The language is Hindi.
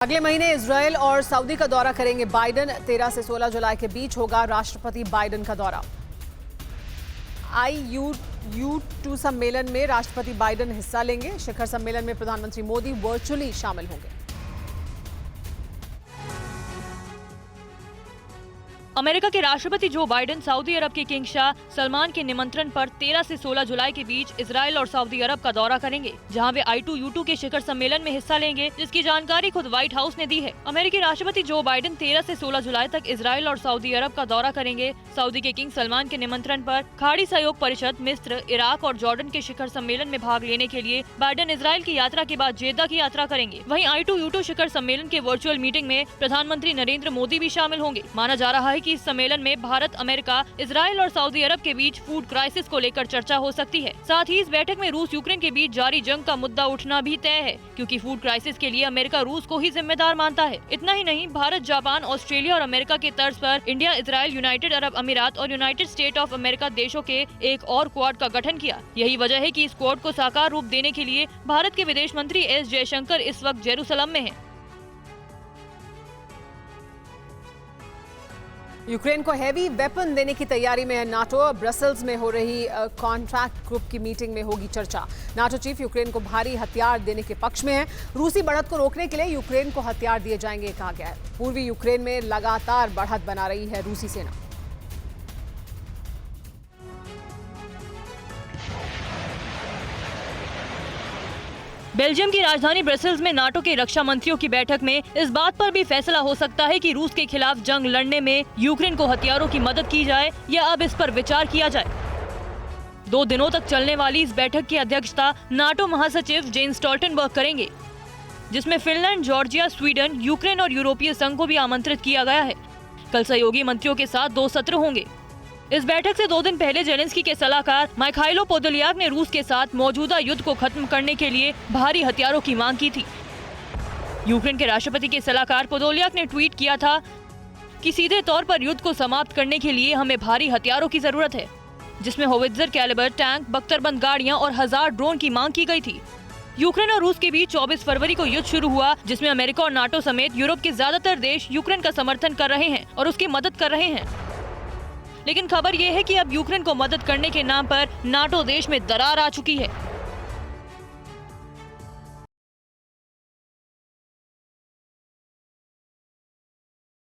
अगले महीने इजरायल और सऊदी का दौरा करेंगे बाइडेन। 13 से 16 जुलाई के बीच होगा राष्ट्रपति बाइडेन का दौरा। IUU2 सम्मेलन में राष्ट्रपति बाइडेन हिस्सा लेंगे। शिखर सम्मेलन में प्रधानमंत्री मोदी वर्चुअली शामिल होंगे। अमेरिका के राष्ट्रपति जो बाइडेन सऊदी अरब के किंग शाह सलमान के निमंत्रण पर 13 से 16 जुलाई के बीच इजरायल और सऊदी अरब का दौरा करेंगे, जहां वे I2U2 के शिखर सम्मेलन में हिस्सा लेंगे, जिसकी जानकारी खुद व्हाइट हाउस ने दी है। अमेरिकी राष्ट्रपति जो बाइडेन 13 से 16 जुलाई तक इजरायल और सऊदी अरब का दौरा करेंगे। सऊदी के किंग सलमान के निमंत्रण पर खाड़ी सहयोग परिषद, मिस्र, इराक और जॉर्डन के शिखर सम्मेलन में भाग लेने के लिए बाइडेन इजरायल की यात्रा के बाद जेद्दा की यात्रा करेंगे। वहीं I2U2 शिखर सम्मेलन के वर्चुअल मीटिंग में प्रधानमंत्री नरेंद्र मोदी भी शामिल होंगे। माना जा रहा है कि इस सम्मेलन में भारत, अमेरिका, इजरायल और सऊदी अरब के बीच फूड क्राइसिस को लेकर चर्चा हो सकती है। साथ ही इस बैठक में रूस यूक्रेन के बीच जारी जंग का मुद्दा उठना भी तय है, क्योंकि फूड क्राइसिस के लिए अमेरिका रूस को ही जिम्मेदार मानता है। इतना ही नहीं, भारत, जापान, ऑस्ट्रेलिया और अमेरिका के तर्ज पर इंडिया, इजरायल, यूनाइटेड अरब अमीरात और यूनाइटेड स्टेट ऑफ अमेरिका देशों के एक और क्वाड का गठन किया। यही वजह है कि इस क्वाड को साकार रूप देने के लिए भारत के विदेश मंत्री S जयशंकर इस वक्त जेरूसलम में हैं। यूक्रेन को हैवी वेपन देने की तैयारी में है नाटो। ब्रसेल्स में हो रही कॉन्ट्रैक्ट ग्रुप की मीटिंग में होगी चर्चा। नाटो चीफ यूक्रेन को भारी हथियार देने के पक्ष में है। रूसी बढ़त को रोकने के लिए यूक्रेन को हथियार दिए जाएंगे, कहा गया है। पूर्वी यूक्रेन में लगातार बढ़त बना रही है रूसी सेना। बेल्जियम की राजधानी ब्रसेल्स में नाटो के रक्षा मंत्रियों की बैठक में इस बात पर भी फैसला हो सकता है कि रूस के खिलाफ जंग लड़ने में यूक्रेन को हथियारों की मदद की जाए या अब इस पर विचार किया जाए। 2 दिनों तक चलने वाली इस बैठक की अध्यक्षता नाटो महासचिव जेन्स स्टोल्टनबर्ग करेंगे, जिसमें फिनलैंड, जॉर्जिया, स्वीडन, यूक्रेन और यूरोपीय संघ को भी आमंत्रित किया गया है। कल सहयोगी मंत्रियों के साथ 2 सत्र होंगे। इस बैठक से 2 दिन पहले जेलेंस्की के सलाहकार मिखाइलो पोदोलियाक ने रूस के साथ मौजूदा युद्ध को खत्म करने के लिए भारी हथियारों की मांग की थी। यूक्रेन के राष्ट्रपति के सलाहकार पोदोलियाक ने ट्वीट किया था कि सीधे तौर पर युद्ध को समाप्त करने के लिए हमें भारी हथियारों की जरूरत है, जिसमें होवित्जर कैलिबर टैंक, बख्तरबंद गाड़ियां और 1000 ड्रोन की मांग की गई थी। यूक्रेन और रूस के बीच 24 फरवरी को युद्ध शुरू हुआ, जिसमें अमेरिका और नाटो समेत यूरोप के ज्यादातर देश यूक्रेन का समर्थन कर रहे हैं और उसकी मदद कर रहे हैं। लेकिन खबर यह है कि अब यूक्रेन को मदद करने के नाम पर नाटो देश में दरार आ चुकी है।